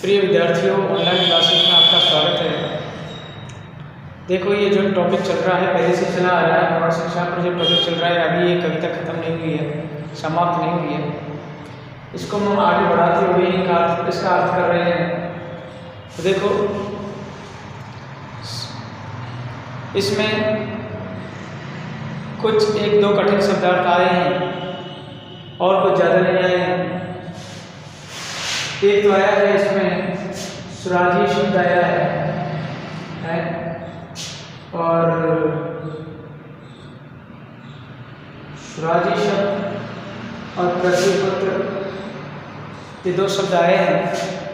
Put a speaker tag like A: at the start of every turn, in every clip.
A: प्रिय विद्यार्थियों, online classes में आपका स्वागत है। देखो, ये जो टॉपिक चल रहा है पहले से चला आ रहा है, प्रौढ़ शिक्षा पर जो टॉपिक चल रहा है अभी ये कविता खत्म नहीं हुई है, समाप्त नहीं हुई है। इसको हम आगे बढ़ाते हुए इसका अर्थ कर रहे हैं। तो देखो, इसमें कुछ एक दो कठिन शब्दार्थ आए हैं और कुछ ज़्यादा नहीं आए हैं। एक तो आया है, इसमें सुराजी शब्द आया है और सुराजी शब्द और पृथ्वीपुत्र, ये दो शब्द आए हैं।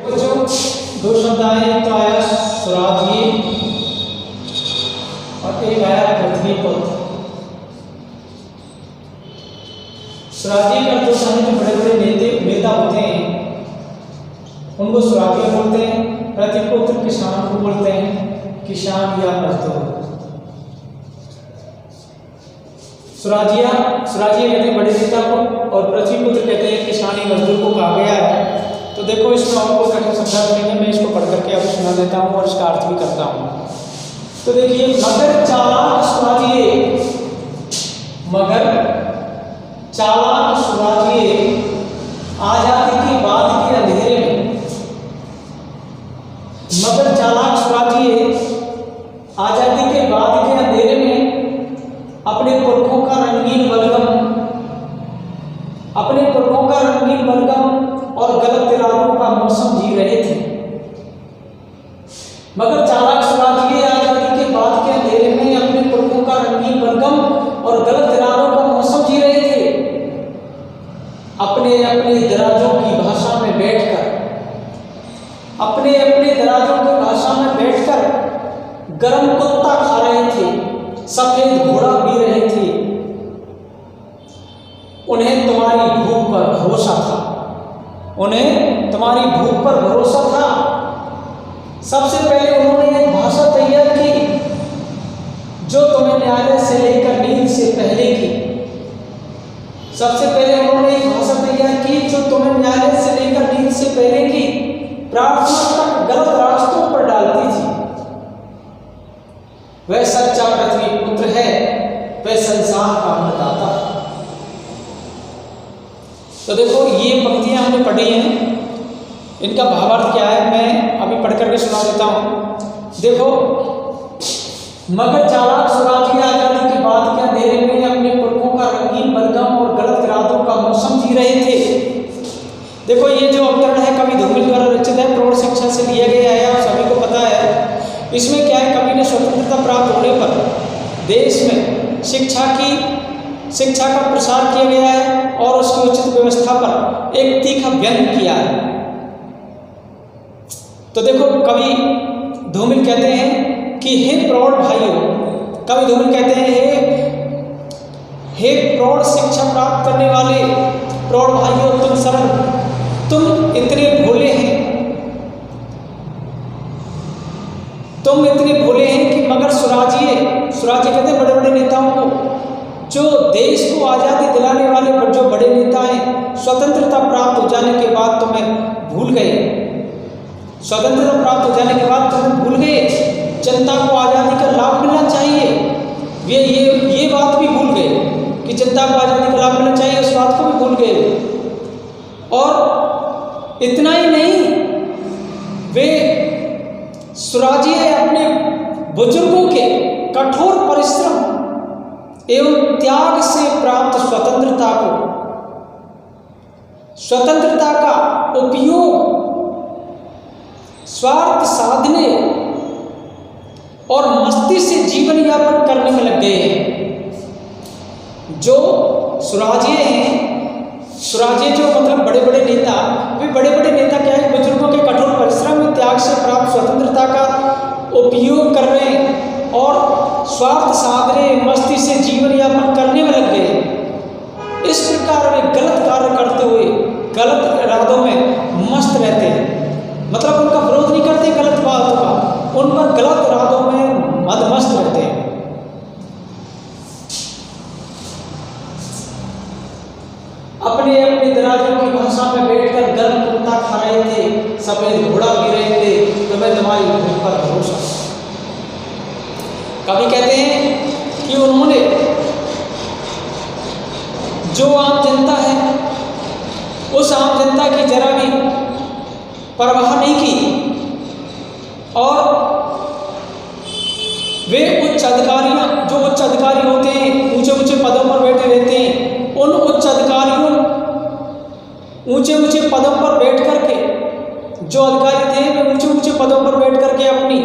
A: वो जो दो शब्द आए तो आया सुराजी और एक आया पृथ्वीपुत्र। सुराजी का जो बड़े बड़े नेता होते हैं उनको सुराजी बोलते हैं। पृथ्वीपुत्र किसान को बोलते हैं किसान या मजदूर। सुराजी कहते हैं बड़े नेता को और पृथ्वीपुत्र कहते हैं किसानी मजदूर को कहा गया है। तो देखो, इसमें और कोई कठिन शब्द नहीं है, मैं इसको पढ़ करके अभी सुना देता हूँ और इसका अर्थ भी करता हूँ। तो देखिए, मगर चालाक सुराजिए आजादी के बाद के अंधेरे में। मगर चालाक सुराजिए आजादी के बाद के अंधेरे में अपने पुरखों का रंगीन बलगम और गलत इरादों का मौसम जी रहे थे। मगर चालाक सुराजिए आजादी के बाद के अंधेरे में अपने पुरखों का रंगीन बलगम और गलत इरादों का मौसम जी रहे थे। अपने दराजों की भाषा में बैठकर गरम कुत्ता खा रहे थे, सफेद घोड़ा पी रहे थे। उन्हें तुम्हारी भूख पर भरोसा था। सबसे पहले उन्होंने एक भाषा तैयार की जो तुम्हें न्यायालय से लेकर नींद से पहले की। प्रार्थना तक गलत रास्तों पर डालती थी। वह सच्चा पृथ्वीपुत्र है, वह संसार का अन्नदाता। तो देखो, ये पंक्तियां हमने पढ़ी हैं, इनका भावार्थ क्या है मैं अभी पढ़ करके सुना देता हूँ। देखो, मगर चालाक सुराजी आजादी के बाद के अंधेरे में अपने पुरखों का रंगीन बलगम और गलत इरादों का मौसम जी रहे थे। देखो, ये जो अवतरण है कवि धूमिल द्वारा रचित है, प्रौढ़ शिक्षा से लिया गया है, आप सभी को पता है। इसमें क्या है, कवि ने स्वतंत्रता प्राप्त होने पर देश में शिक्षा का प्रसार किया गया है और उसकी उचित व्यवस्था पर एक तीखा व्यंग किया है। तो देखो, कवि धूमिल कहते हैं कि हे प्रौढ़ भाइयों, कवि धूमिल कहते हैं हे प्रौढ़ शिक्षा प्राप्त करने वाले प्रौढ़ भाइयों, तुम इतने भोले हैं कि मगर सुराजी कहते हैं बड़े बड़े नेताओं को, जो देश को आज़ादी दिलाने वाले जो बड़े नेता हैं, स्वतंत्रता प्राप्त हो जाने के बाद तुम्हें भूल गए। जनता को आज़ादी का लाभ मिलना चाहिए, ये बात भी भूल गए कि जनता को आज़ादी का लाभ मिलना चाहिए, उस बात को भी भूल गए। और इतना ही नहीं, वे सुराजी अपने बुजुर्गों के कठोर परिश्रम एवं त्याग से प्राप्त स्वतंत्रता का उपयोग स्वार्थ साधने और मस्ती से जीवन यापन करने में लग गए हैं। जो सुराजी जो मतलब बड़े बड़े नेता, वे बड़े बड़े नेता क्या है, बुजुर्गों के कठोर परिश्रम में त्याग से प्राप्त स्वतंत्रता का उपयोग करने और स्वार्थ साधने मस्ती से जीवन यापन करने में लग गए। इस प्रकार वे गलत कार्य करते हुए गलत इरादों में मस्त रहते हैं। मतलब उनका विरोध नहीं करते गलत बातों का, उन पर गलत इरादों में मदमस्त रहते हैं। अपने अपने अंग्रेजों की भाषा में बैठकर गर्म कुत्ता खा रहे थे, सफेद घोड़ा पी रहे थे, तो मैं तुम्हारी भूख पर भरोसा। कवि कहते हैं कि उन्होंने जो आम जनता है उस आम जनता की जरा भी परवाह नहीं की, और वे उच्च अधिकारियां, जो उच्च अधिकारी होते हैं, ऊंचे ऊंचे पदों पर बैठे रहते हैं, उन उच्च अधिकारियों ऊंचे ऊंचे पदों पर बैठ करके, जो अधिकारी थे वे ऊंचे ऊंचे पदों पर बैठ करके अपनी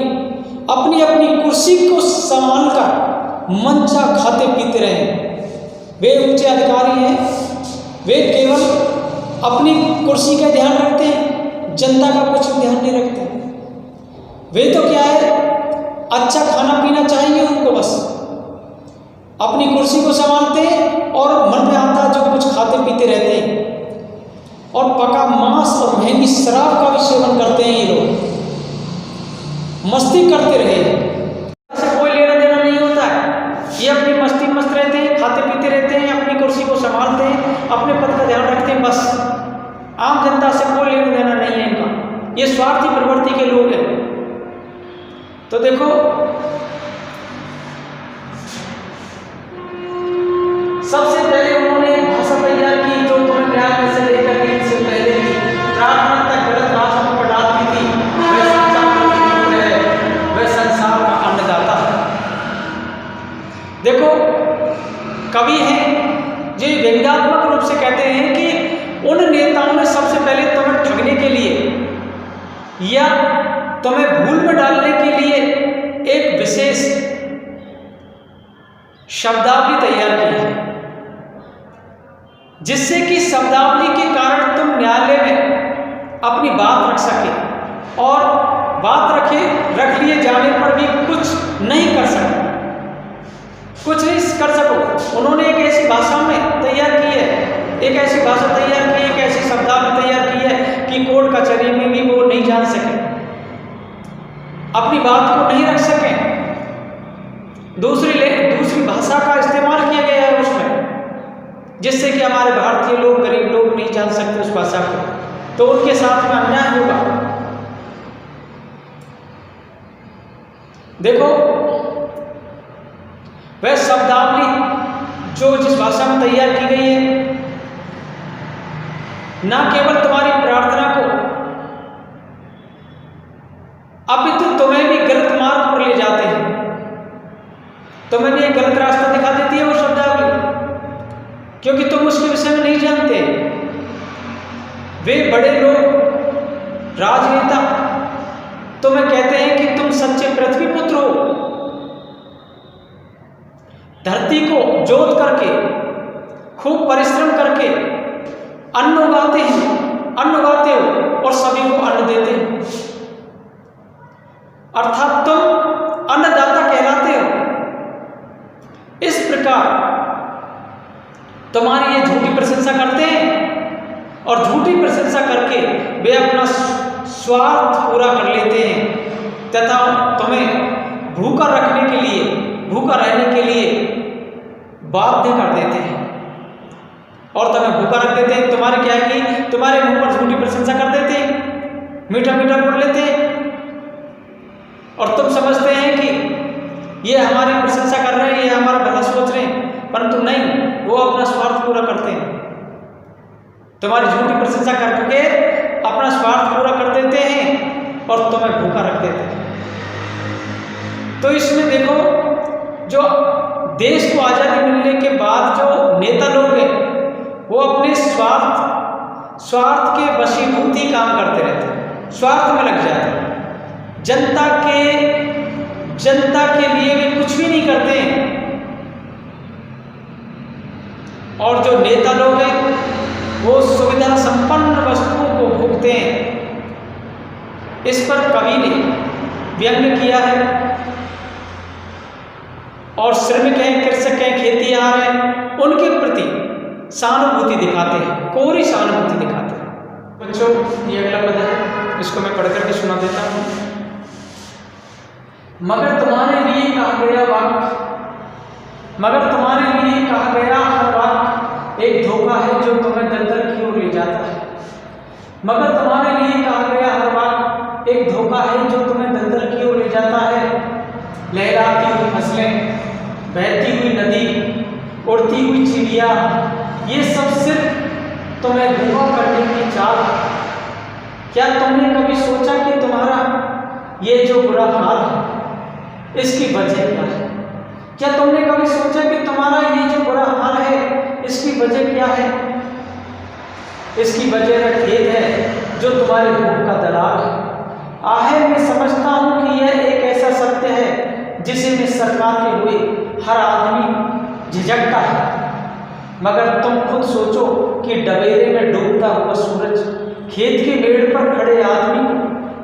A: अपनी अपनी कुर्सी को संभाल कर मनचा खाते पीते रहे। वे ऊंचे अधिकारी हैं, वे केवल अपनी कुर्सी का ध्यान रखते हैं, जनता का कुछ ध्यान नहीं रखते। वे तो क्या है, अच्छा खाना पीना चाहिए उनको, बस अपनी कुर्सी को संभालते और मन में आता जो कुछ खाते पीते रहते हैं, और पका मांस और महंगी शराब का भी सेवन करते हैं। ये लोग मस्ती करते रहे, ऐसे कोई लेना देना नहीं होता है। ये अपनी मस्ती मस्त रहते हैं, खाते पीते रहते हैं, अपनी कुर्सी को संभालते हैं, अपने पद का ध्यान रखते हैं, बस आम जनता से कोई लेना देना नहीं है इनका। ये स्वार्थी प्रवृत्ति के लोग हैं। तो देखो, सबसे पहले उन्होंने भाषा तैयार की जो तुम्हें न्याय में से लेकर के इससे पहले की प्रार्थना तक गलत रास्तों पर डालती थी। वह संसार का अन्नदाता है। देखो, कवि हैं जो व्यंग्यात्मक रूप से कहते हैं कि उन नेताओं ने सबसे पहले तुम्हें ठगने के लिए या तुम्हें भूल में डालने के लिए एक विशेष शब्दावली तैयार की है, जिससे कि शब्दावली के कारण तुम न्यायालय में अपनी बात रख सके, और बात रख लिए जाने पर भी कुछ नहीं कर सको, कुछ नहीं कर सको। उन्होंने एक ऐसी भाषा में तैयार की है, एक ऐसी भाषा तैयार की है, एक ऐसी शब्दावली तैयार की है कि कोर्ट कचहरी में भी वो नहीं जान सके, अपनी बात को नहीं रख सके। दूसरी भाषा का इस्तेमाल किया गया है उसमें, जिससे कि हमारे भारतीय लोग, गरीब लोग नहीं जान सकते उस भाषा को, तो उनके साथ में अन्याय होगा। देखो, वह शब्दावली जो जिस भाषा में तैयार की गई है, ना केवल तुम्हारी प्रार्थना को अपितु तुम्हें भी गलत मार्ग पर ले जाते हैं, तुम्हें भी एक गलत रास्ता दिखा देती है वो शब्दावली, क्योंकि तुम उसके विषय में नहीं जानते। वे बड़े लोग, राजनेता तुम्हें कहते हैं कि तुम सच्चे पृथ्वी पुत्र हो, धरती को जोत करके, खूब परिश्रम करके अन्न उगाते हो और सभी को अन्न देते हो, अर्थात तुम अन्नदाता कहलाते हो। इस प्रकार तुम्हारी ये झूठी प्रशंसा करते हैं, और झूठी प्रशंसा करके वे अपना स्वार्थ पूरा कर लेते हैं, तथा तुम्हें भूखा रखने के लिए, भूखा रहने के लिए बाध्य कर देते हैं, और तुम्हें भूखा रख देते हैं। तुम्हारे क्या है कि तुम्हारे मुंह पर झूठी प्रशंसा कर देते हैं, मीठा मीठा बोल लेते हैं, और तुम समझते हैं कि ये हमारी प्रशंसा कर रहे हैं, ये हमारा भला सोच रहे हैं, परंतु नहीं, वो अपना स्वार्थ पूरा करते हैं। तुम्हारी झूठी प्रशंसा करके अपना स्वार्थ पूरा कर देते हैं और तुम्हें भूखा रख देते हैं। तो इसमें देखो, जो देश को आज़ादी मिलने के बाद जो नेता लोग हैं, वो अपने स्वार्थ के वशीभूत ही काम करते रहते हैं, स्वार्थ में लग जाते हैं। जनता के लिए वे कुछ भी नहीं करते हैं। और जो नेता लोग हैं वो सुविधा संपन्न वस्तुओं को भोगते हैं। इस पर कवि ने व्यंग्य किया है, और श्रमिक हैं, कृषक हैं, खेतीहार हैं, उनके प्रति सहानुभूति दिखाते हैं, कोरी सहानुभूति दिखाते हैं। बच्चों, ये अगला पद है, इसको मैं पढ़ करके सुना देता हूँ। मगर तुम्हारे लिए कहा गया हर वाक्य एक धोखा है जो तुम्हें दलदल की ओर ले जाए। जाता है। मगर तुम्हारे लिए कहा गया हर बार एक धोखा है जो तुम्हें दलदल की ओर ले जाता है। लहराती हुई फसलें, बहती हुई नदी, उड़ती हुई चिड़िया, ये सब सिर्फ तुम्हें धोखा करने की चाल है। क्या तुमने कभी सोचा कि तुम्हारा ये जो बुरा हाल है इसकी वजह क्या है? क्या तुमने कभी सोचा कि तुम्हारा ये जो बुरा हाल है इसकी वजह क्या है? इसकी वजह खेद है जो तुम्हारे भूख का दलाल है। आखिर मैं समझता हूं कि यह एक ऐसा सत्य है जिसे मैं सरकार के हुए हर आदमी झिझकता है। मगर तुम खुद सोचो कि डबेरे में डूबता हुआ सूरज खेत के पेड़ पर खड़े आदमी को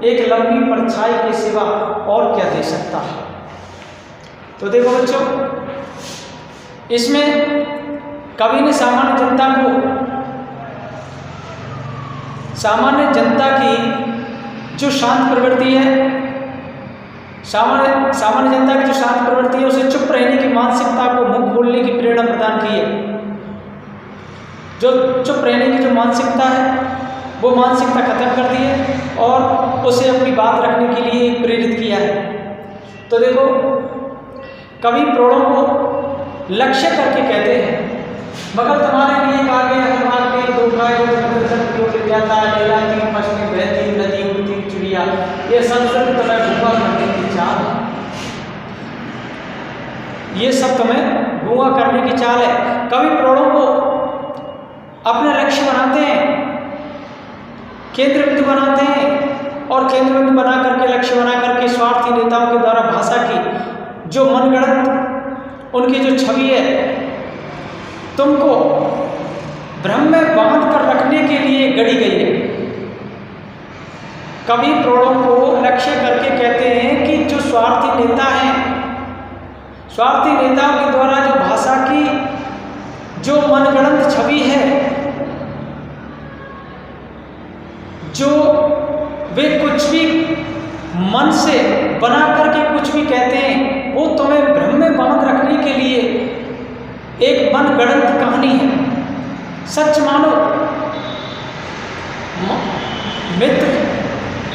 A: एक लंबी परछाई के सिवा और क्या दे सकता है? तो देखो बच्चों, इसमें कवि ने सामान्य जनता की जो शांत प्रवृत्ति है, सामान्य जनता की जो शांत प्रवृत्ति है उसे चुप रहने की मानसिकता को मुख खोलने की प्रेरणा प्रदान की है। जो चुप रहने की जो मानसिकता है वो मानसिकता खत्म कर दी है और उसे अपनी बात रखने के लिए प्रेरित किया है। तो देखो, कवि प्रणों को लक्ष्य करके कहते हैं, मगर तुम्हारे लिए कहा गया हर बात में धोखा है जो तुम्हें जाता है। लहराती फसलें, बहती नदी, उड़ती चिड़िया, ये सब तुम्हें धोखा करने की चाल है। ये सब तुम्हें धोखा करने की चाल है। कवि प्रणों को अपना लक्ष्य बनाते हैं, केंद्र बिंदु बनाते हैं और केंद्र बिंदु बना करके, लक्ष्य बना करके स्वार्थी नेताओं के द्वारा भाषा की जो मनगढ़ंत उनकी जो छवि है तुमको भ्रम में बांध कर रखने के लिए गढ़ी गई है। कवि प्रणों को लक्ष्य करके कहते हैं कि जो स्वार्थी नेता हैं, स्वार्थी नेताओं के द्वारा जो भाषा की जो मनगढ़ंत छवि है, जो वे कुछ भी मन से बना करके कुछ भी कहते हैं, वो तुम्हें भ्रम में बांध रखने के लिए एक मनगढ़ंत कहानी है। सच मानो मित्र,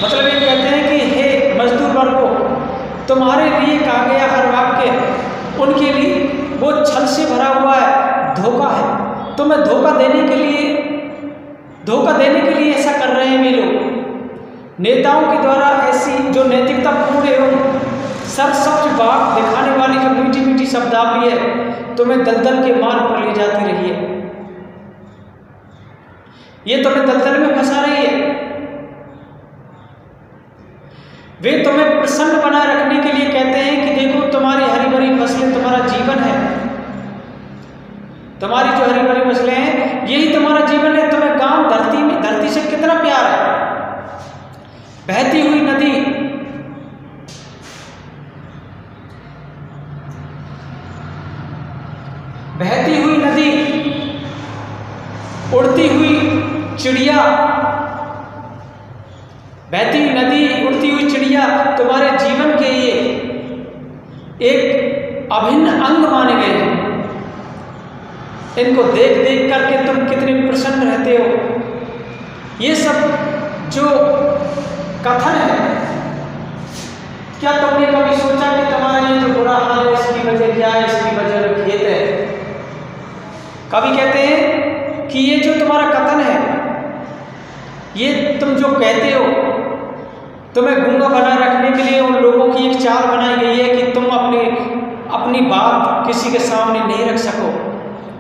A: मतलब ये कहते हैं कि हे मजदूर वर्ग को, तुम्हारे लिए कहा गया हर वाक्य उनके लिए वो छल से भरा हुआ है, धोखा है। तुम्हें धोखा देने के लिए ऐसा कर रहे हैं वे लोग। नेताओं के द्वारा ऐसी जो नैतिकता पूर्ण एवं सरसब्ज बात दिखाने वाली जो मीठी मीठी शब्दावली है तुम्हें दलदल के मार्ग पर ले जाती रही है। ये तुम्हें दलदल में फंसा रही है। वे तुम्हें प्रसन्न बनाए रखने के लिए कहते हैं कि देखो, तुम्हारी हरी भरी फसलें तुम्हारा जीवन है। तुम्हारी जो हरी भरी फसलें हैं यही तुम्हारा जीवन है। तुम्हें गांव धरती से कितना प्यार है। बहती हुई नदी, बहती हुई नदी, उड़ती हुई चिड़िया, बहती हुई नदी, उड़ती हुई चिड़िया तुम्हारे जीवन के ये एक अभिन्न अंग माने गए हैं। इनको देख देख करके तुम कितने प्रसन्न रहते हो। ये सब जो कथन है, क्या तुमने कभी सोचा कि तुम्हारा ये जो बुरा हाल है इसकी वजह क्या है? इसकी वजह खेत है। कवि कहते हैं कि ये जो तुम्हारा कथन है, ये तुम जो कहते हो, तुम्हें गूंगा बना रखने के लिए उन लोगों की एक चाल बनाई गई है कि तुम अपनी बात किसी के सामने नहीं रख सको।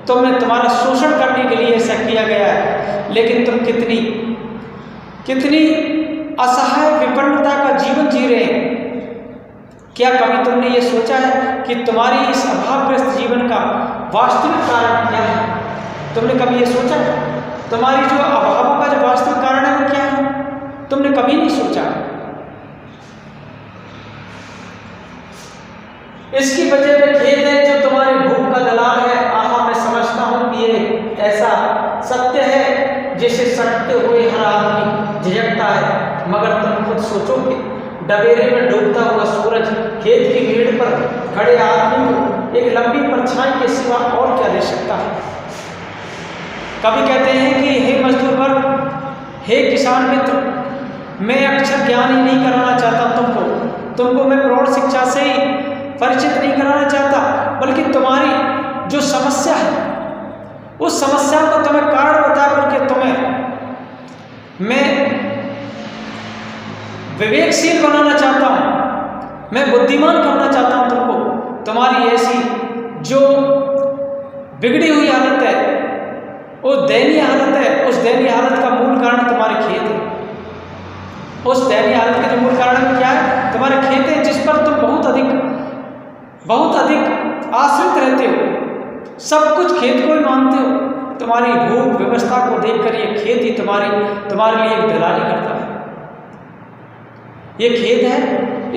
A: तुम्हें तुम्हारा शोषण करने के लिए ऐसा किया गया है। लेकिन तुम कितनी असहाय विपन्नता का जीवन जी रहे हैं। क्या कभी तुमने ये सोचा है कि तुम्हारी इस अभावग्रस्त जीवन का वास्तविक कारण क्या है? तुमने कभी ये सोचा? तुम्हारी जो अभावों का जो वास्तविक कारण है वो क्या है? तुमने कभी नहीं सोचा। इसकी वजह में खेद है जो तुम्हारी भूख का दलाल है। आहा, मैं समझता हूं कि ये ऐसा सत्य है जिसे सटते हुए हर आदमी झिझकता है। मगर तुम खुद सोचो कि डबेरे में डूबता हुआ सूरज खेत की मेड़ पर खड़े आदमी को एक लंबी परछाई के सिवा और क्या दे सकता है? कभी कहते हैं कि हे मजदूर वर्ग, हे किसान मित्र, मैं अक्षर ज्ञान ही नहीं कराना चाहता तुमको मैं प्रौढ़ शिक्षा से ही परिचित नहीं कराना चाहता, बल्कि तुम्हारी जो समस्या है उस समस्या को तुम्हें कारण बता करके तुम्हें मैं विवेकशील बनाना चाहता हूं, मैं बुद्धिमान करना चाहता हूं तुमको। तुम्हारी ऐसी जो बिगड़ी हुई हालत है, वो दयनीय हालत है, उस दयनीय हालत का मूल कारण तुम्हारे खेत है। उस दयनीय हालत के जो मूल कारण क्या है? तुम्हारे खेत है, जिस पर तुम बहुत अधिक आश्रित रहते हो, सब कुछ खेत को ही मानते हो। तुम्हारी भूख व्यवस्था को देखकर ये खेत ही तुम्हारे लिए एक दलाली करता है। ये खेत है,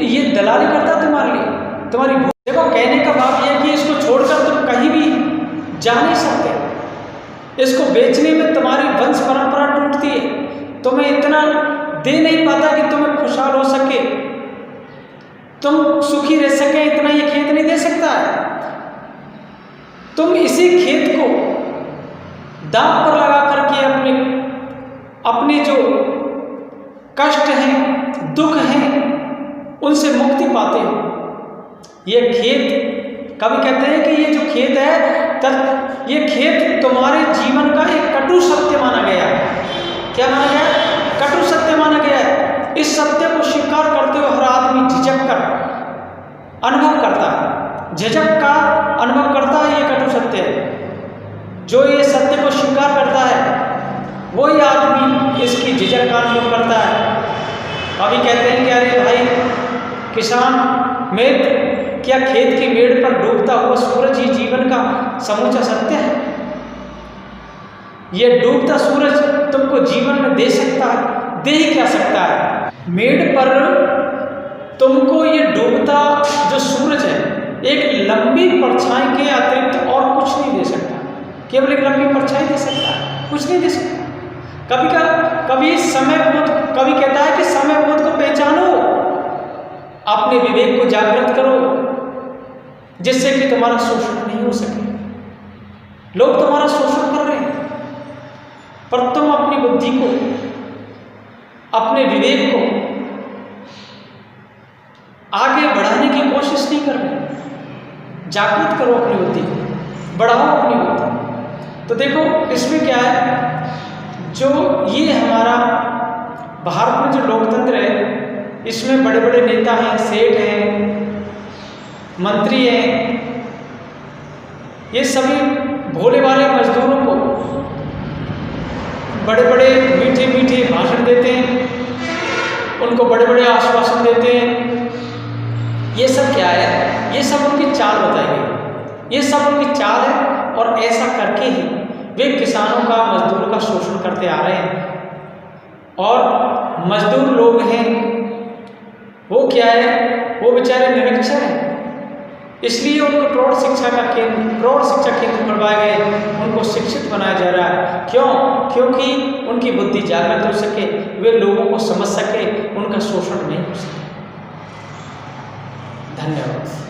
A: ये दलाली करता है तुम्हारे लिए, तुम्हारी भूख। देखो, कहने का भाव यह है कि इसको छोड़कर तुम कहीं भी जा नहीं सकते। इसको बेचने में तुम्हारी वंश परंपरा टूटती है, तुम्हें इतना दे नहीं पाता कि तुम्हें खुशहाल हो सके, तुम सुखी रह सके, इतना ये खेत नहीं दे सकता है। तुम इसी खेत को दांव पर लगा करके अपने जो कष्ट हैं, दुख हैं, उनसे मुक्ति पाते हो। ये खेत, कभी कहते हैं कि ये जो खेत है, ये खेत तुम्हारे जीवन का एक कटु सत्य माना गया है। क्या माना गया है? कटु सत्य माना गया है। इस सत्य को स्वीकार करते हुए हर आदमी झिझक कर अनुभव करता है, झिझक का अनुभव करता है। ये कटु सत्य है। जो ये सत्य को स्वीकार करता है वही आदमी इसकी झिझक का अनुभव करता है। कभी कहते हैं कि अरे भाई किसान मित्र, क्या खेत की मेड़ पर डूबता हुआ सूरज ही जीवन का समूचा सत्य है? ये डूबता सूरज तुमको जीवन में दे सकता है? दे ही क्या सकता है? मेड़ पर तुमको ये डूबता जो सूरज है, एक लंबी परछाई के अतिरिक्त और कुछ नहीं दे सकता। केवल एक लंबी परछाई दे सकता है, कुछ नहीं दे सकता। कभी समय बोध, कभी कहता है कि समय बोध को पहचानो, अपने विवेक को जागृत करो, जिससे कि तुम्हारा शोषण नहीं हो सके। लोग तुम्हारा शोषण कर रहे हैं, पर तुम अपनी बुद्धि को, अपने विवेक को आगे बढ़ाने की कोशिश नहीं कर रहे। जागृत करो अपनी बुद्धि को, बढ़ाओ अपनी बुद्धि। तो देखो, इसमें क्या है, जो ये हमारा भारत में जो लोकतंत्र है, इसमें बड़े बड़े नेता हैं, सेठ हैं, मंत्री हैं, ये सभी भोले भाले मजदूरों को बड़े बड़े मीठे मीठे भाषण देते हैं, उनको बड़े बड़े आश्वासन देते हैं। ये सब क्या है? ये सब उनकी चाल बताई गई, ये सब उनकी चाल है। और ऐसा करके ही वे किसानों का, मजदूरों का शोषण करते आ रहे हैं। और मजदूर लोग हैं, वो क्या है, वो बेचारे निरक्षर हैं, इसलिए उनको प्रौढ़ शिक्षा केंद्र खुलवाए गए, उनको शिक्षित बनाया जा रहा है। क्यों? क्योंकि उनकी बुद्धि जागृत हो सके, वे लोगों को समझ सके, उनका शोषण नहीं हो सके। धन्यवाद।